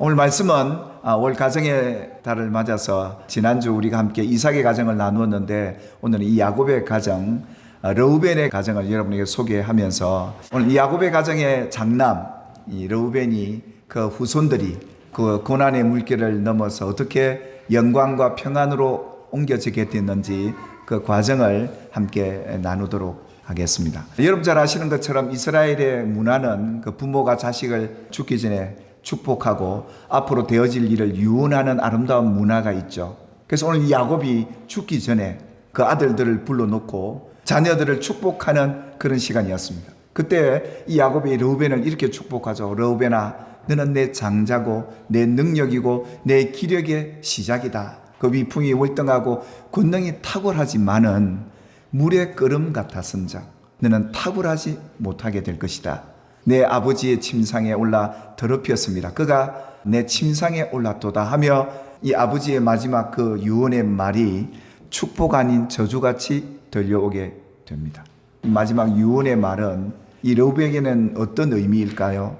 오늘 말씀은 올 가정의 달을 맞아서 지난주 우리가 함께 이삭의 가정을 나누었는데 오늘은 이 야곱의 가정, 르우벤의 가정을 여러분에게 소개하면서 오늘 이 야곱의 가정의 장남 이 르우벤이 그 후손들이 그 고난의 물길을 넘어서 어떻게 영광과 평안으로 옮겨지게 됐는지 그 과정을 함께 나누도록 하겠습니다. 여러분 잘 아시는 것처럼 이스라엘의 문화는 그 부모가 자식을 죽기 전에 축복하고 앞으로 되어질 일을 유언하는 아름다운 문화가 있죠. 그래서 오늘 이 야곱이 죽기 전에 그 아들들을 불러놓고 자녀들을 축복하는 그런 시간이었습니다. 그때 이 야곱이 르우벤을 이렇게 축복하죠. 르우벤아, 너는 내 장자고 내 능력이고 내 기력의 시작이다. 그 위풍이 월등하고 권능이 탁월하지만은 물의 끓음 같았은즉 너는 탁월하지 못하게 될 것이다. 내 아버지의 침상에 올라 더럽혔습니다. 그가 내 침상에 올랐도다 하며 이 아버지의 마지막 그 유언의 말이 축복 아닌 저주같이 들려오게 됩니다. 이 마지막 유언의 말은 이 르우벤에게는 어떤 의미일까요?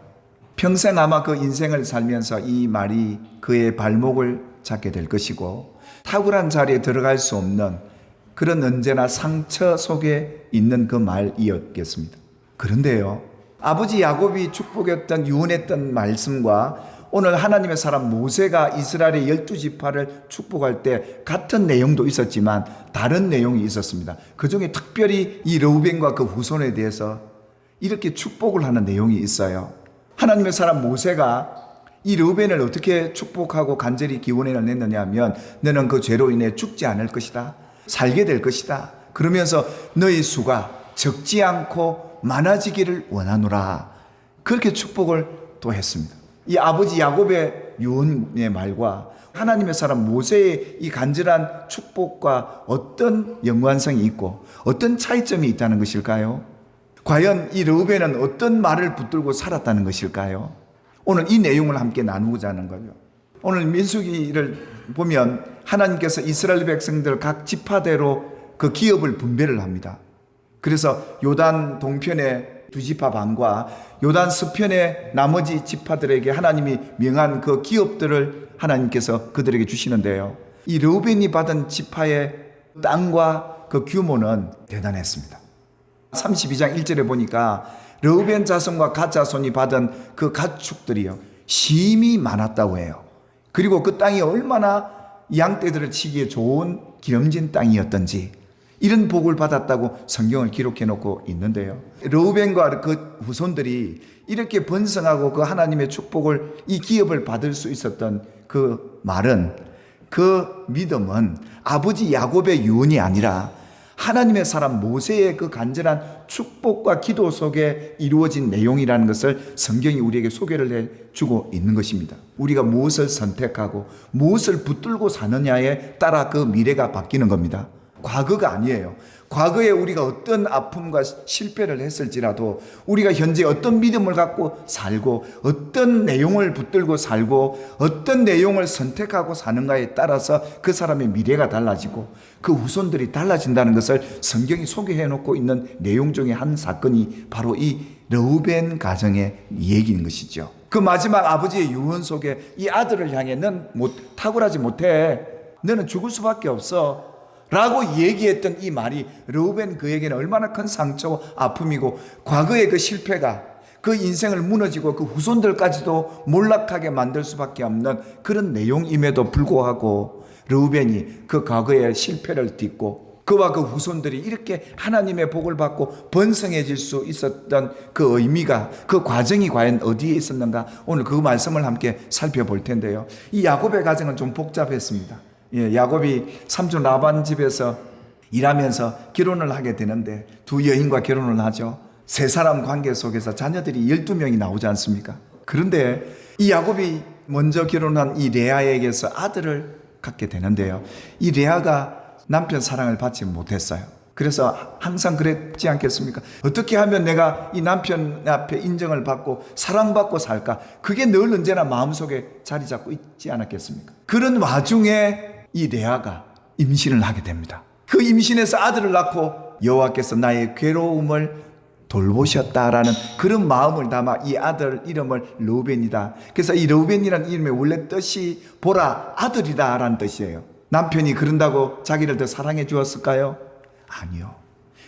평생 아마 그 인생을 살면서 이 말이 그의 발목을 잡게 될 것이고 탁월한 자리에 들어갈 수 없는 그런 언제나 상처 속에 있는 그 말이었겠습니다. 그런데요, 아버지 야곱이 축복했던 유언했던 말씀과 오늘 하나님의 사람 모세가 이스라엘의 12지파를 축복할 때 같은 내용도 있었지만 다른 내용이 있었습니다. 그 중에 특별히 이 르우벤과 그 후손에 대해서 이렇게 축복을 하는 내용이 있어요. 하나님의 사람 모세가 이 르우벤을 어떻게 축복하고 간절히 기원을 냈느냐 하면 너는 그 죄로 인해 죽지 않을 것이다. 살게 될 것이다. 그러면서 너희 수가 적지 않고 많아지기를 원하노라. 그렇게 축복을 또 했습니다. 이 아버지 야곱의 유언의 말과 하나님의 사람 모세의 이 간절한 축복과 어떤 연관성이 있고 어떤 차이점이 있다는 것일까요? 과연 이 르우벤은 어떤 말을 붙들고 살았다는 것일까요? 오늘 이 내용을 함께 나누고자 하는 거죠. 오늘 민수기를 보면 하나님께서 이스라엘 백성들 각 지파대로 그 기업을 분배를 합니다. 그래서 요단 동편의 두 지파 반과 요단 서편의 나머지 지파들에게 하나님이 명한 그 기업들을 하나님께서 그들에게 주시는데요. 이 르우벤이 받은 지파의 땅과 그 규모는 대단했습니다. 32장 1절에 보니까 르우벤 자손과 갓 자손이 받은 그 가축들이요 심히 많았다고 해요. 그리고 그 땅이 얼마나 양떼들을 치기에 좋은 기름진 땅이었던지 이런 복을 받았다고 성경을 기록해 놓고 있는데요. 르우벤과 그 후손들이 이렇게 번성하고 그 하나님의 축복을 이 기업을 받을 수 있었던 그 말은 그 믿음은 아버지 야곱의 유언이 아니라 하나님의 사람 모세의 그 간절한 축복과 기도 속에 이루어진 내용이라는 것을 성경이 우리에게 소개를 해주고 있는 것입니다. 우리가 무엇을 선택하고 무엇을 붙들고 사느냐에 따라 그 미래가 바뀌는 겁니다. 과거가 아니에요. 과거에 우리가 어떤 아픔과 실패를 했을지라도 우리가 현재 어떤 믿음을 갖고 살고 어떤 내용을 붙들고 살고 어떤 내용을 선택하고 사는가에 따라서 그 사람의 미래가 달라지고 그 후손들이 달라진다는 것을 성경이 소개해 놓고 있는 내용 중에 한 사건이 바로 이 르우벤 가정의 얘기인 것이죠. 그 마지막 아버지의 유언 속에 이 아들을 향해 넌 탁월하지 못해. 너는 죽을 수밖에 없어. 라고 얘기했던 이 말이 르우벤 그에게는 얼마나 큰 상처와 아픔이고 과거의 그 실패가 그 인생을 무너지고 그 후손들까지도 몰락하게 만들 수밖에 없는 그런 내용임에도 불구하고 르우벤이 그 과거의 실패를 딛고 그와 그 후손들이 이렇게 하나님의 복을 받고 번성해질 수 있었던 그 의미가 그 과정이 과연 어디에 있었는가 오늘 그 말씀을 함께 살펴볼 텐데요. 이 야곱의 가정은 좀 복잡했습니다. 야곱이 삼촌 라반 집에서 일하면서 결혼을 하게 되는데 두 여인과 결혼을 하죠. 세 사람 관계 속에서 자녀들이 12명이 나오지 않습니까? 그런데 이 야곱이 먼저 결혼한 이 레아에게서 아들을 갖게 되는데요. 이 레아가 남편 사랑을 받지 못했어요. 그래서 항상 그랬지 않겠습니까? 어떻게 하면 내가 이 남편 앞에 인정을 받고 사랑받고 살까? 그게 늘 언제나 마음속에 자리 잡고 있지 않았겠습니까? 그런 와중에 이 레아가 임신을 하게 됩니다. 그 임신에서 아들을 낳고 여호와께서 나의 괴로움을 돌보셨다라는 그런 마음을 담아 이 아들 이름을 르우벤이다. 그래서 이 르우벤이라는 이름의 원래 뜻이 보라 아들이다라는 뜻이에요. 남편이 그런다고 자기를 더 사랑해 주었을까요? 아니요.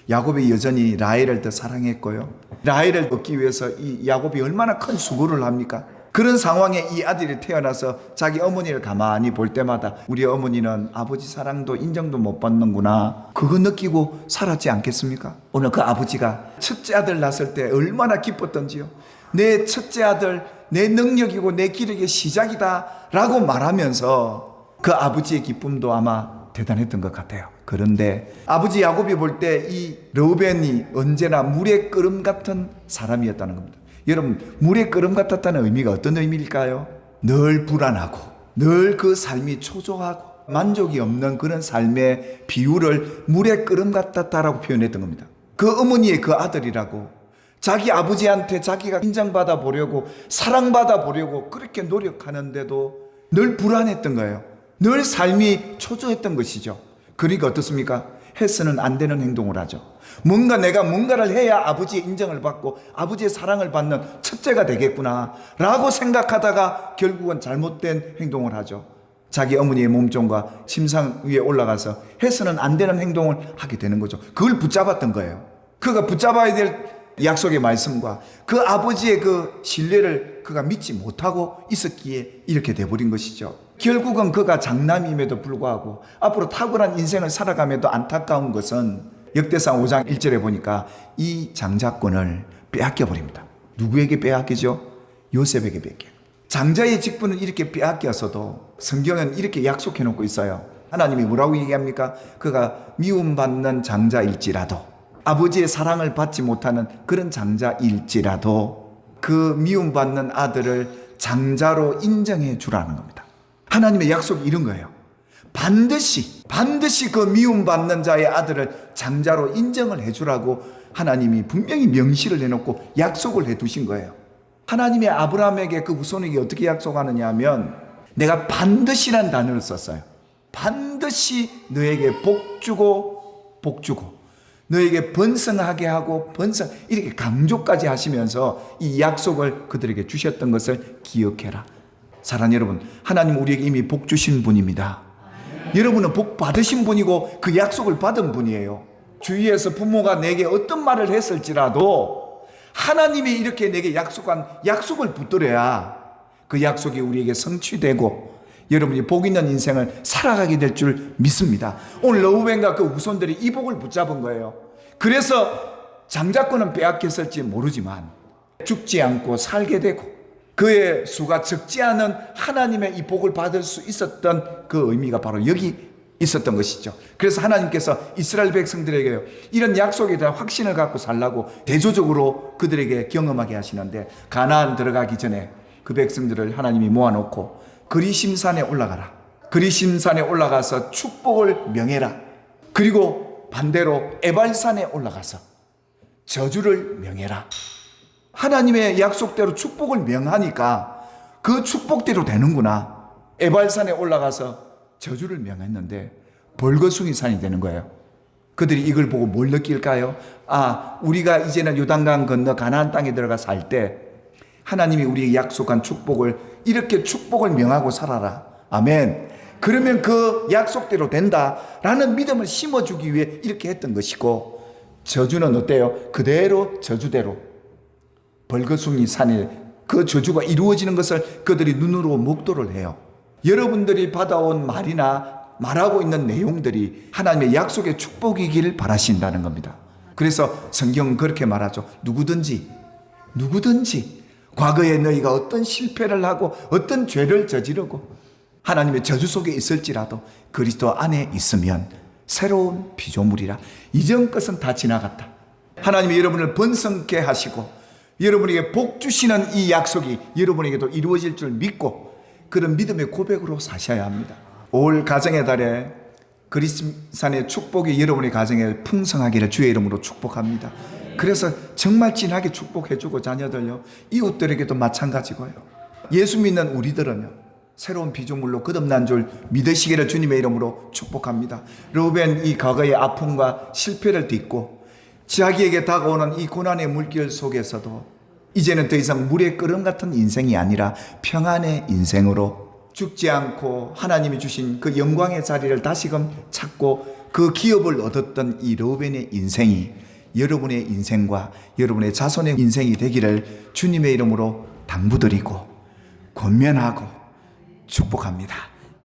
야곱이 여전히 라헬을 더 사랑했고요. 라헬을 얻기 위해서 이 야곱이 얼마나 큰 수고를 합니까? 그런 상황에 이 아들이 태어나서 자기 어머니를 가만히 볼 때마다 우리 어머니는 아버지 사랑도 인정도 못 받는구나, 그거 느끼고 살았지 않겠습니까? 오늘 그 아버지가 첫째 아들 낳았을 때 얼마나 기뻤던지요. 내 첫째 아들, 내 능력이고 내 기력의 시작이다 라고 말하면서 그 아버지의 기쁨도 아마 대단했던 것 같아요. 그런데 아버지 야곱이 볼 때 이 르우벤이 언제나 물의 끓음 같은 사람이었다는 겁니다. 여러분, 물의 끓음 같았다는 의미가 어떤 의미일까요? 늘 불안하고 늘 그 삶이 초조하고 만족이 없는 그런 삶의 비유를 물의 끓음 같았다라고 표현했던 겁니다. 그 어머니의 그 아들이라고 자기 아버지한테 자기가 인정받아 보려고 사랑받아 보려고 그렇게 노력하는데도 늘 불안했던 거예요. 늘 삶이 초조했던 것이죠. 그러니까 어떻습니까? 해서는 안 되는 행동을 하죠. 내가 뭔가를 해야 아버지의 인정을 받고 아버지의 사랑을 받는 첫째가 되겠구나 라고 생각하다가 결국은 잘못된 행동을 하죠. 자기 어머니의 몸종과 침상 위에 올라가서 해서는 안 되는 행동을 하게 되는 거죠. 그걸 붙잡았던 거예요. 그가 붙잡아야 될 약속의 말씀과 그 아버지의 그 신뢰를 그가 믿지 못하고 있었기에 이렇게 돼버린 것이죠. 결국은 그가 장남임에도 불구하고 앞으로 탁월한 인생을 살아감에도 안타까운 것은 역대상 5장 1절에 보니까 이 장자권을 빼앗겨 버립니다. 누구에게 빼앗기죠? 요셉에게 빼앗겨요. 장자의 직분은 이렇게 빼앗겼어도 성경은 이렇게 약속해 놓고 있어요. 하나님이 뭐라고 얘기합니까? 그가 미움받는 장자일지라도, 아버지의 사랑을 받지 못하는 그런 장자일지라도 그 미움받는 아들을 장자로 인정해 주라는 겁니다. 하나님의 약속이 이런 거예요. 반드시 그 미움받는 자의 아들을 장자로 인정을 해주라고 하나님이 분명히 명시를 해놓고 약속을 해두신 거예요. 하나님의 아브라함에게 그 후손에게 어떻게 약속하느냐 하면 내가 반드시란 단어를 썼어요. 반드시 너에게 복주고 너에게 번성하게 하고 이렇게 강조까지 하시면서 이 약속을 그들에게 주셨던 것을 기억해라. 사랑하는 여러분, 하나님 우리에게 이미 복 주신 분입니다. 여러분은 복 받으신 분이고 그 약속을 받은 분이에요. 주위에서 부모가 내게 어떤 말을 했을지라도 하나님이 이렇게 내게 약속한 약속을 붙들어야 그 약속이 우리에게 성취되고 여러분이 복 있는 인생을 살아가게 될 줄 믿습니다. 오늘 르우벤과 그 후손들이 이 복을 붙잡은 거예요. 그래서 장자권은 빼앗겼을지 모르지만 죽지 않고 살게 되고 그의 수가 적지 않은 하나님의 이 복을 받을 수 있었던 그 의미가 바로 여기 있었던 것이죠. 그래서 하나님께서 이스라엘 백성들에게 이런 약속에 대한 확신을 갖고 살라고 대조적으로 그들에게 경험하게 하시는데, 가나안 들어가기 전에 그 백성들을 하나님이 모아놓고 그리심산에 올라가라. 그리심산에 올라가서 축복을 명해라. 그리고 반대로 에발산에 올라가서 저주를 명해라. 하나님의 약속대로 축복을 명하니까 그 축복대로 되는구나. 에발산에 올라가서 저주를 명했는데 벌거숭이 산이 되는 거예요. 그들이 이걸 보고 뭘 느낄까요? 우리가 이제는 요단강 건너 가나안 땅에 들어가 살 때 하나님이 우리에게 약속한 축복을 이렇게 축복을 명하고 살아라. 아멘. 그러면 그 약속대로 된다라는 믿음을 심어주기 위해 이렇게 했던 것이고, 저주는 어때요? 그대로 저주대로 벌거숭이 산에 그 저주가 이루어지는 것을 그들이 눈으로 목도를 해요. 여러분들이 받아온 말이나 말하고 있는 내용들이 하나님의 약속의 축복이길 바라신다는 겁니다. 그래서 성경은 그렇게 말하죠. 누구든지 과거에 너희가 어떤 실패를 하고 어떤 죄를 저지르고 하나님의 저주 속에 있을지라도 그리스도 안에 있으면 새로운 피조물이라. 이전 것은 다 지나갔다. 하나님이 여러분을 번성케 하시고 여러분에게 복 주시는 이 약속이 여러분에게도 이루어질 줄 믿고 그런 믿음의 고백으로 사셔야 합니다. 올 가정의 달에 그리스도산의 축복이 여러분의 가정에 풍성하기를 주의 이름으로 축복합니다. 그래서 정말 진하게 축복해주고 자녀들요, 이웃들에게도 마찬가지고요. 예수 믿는 우리들은요, 새로운 피조물로 거듭난 줄 믿으시기를 주님의 이름으로 축복합니다. 르우벤 이 과거의 아픔과 실패를 딛고 자기에게 다가오는 이 고난의 물길 속에서도 이제는 더 이상 물의 끓음 같은 인생이 아니라 평안의 인생으로 죽지 않고 하나님이 주신 그 영광의 자리를 다시금 찾고 그 기업을 얻었던 이 르우벤의 인생이 여러분의 인생과 여러분의 자손의 인생이 되기를 주님의 이름으로 당부드리고 권면하고 축복합니다.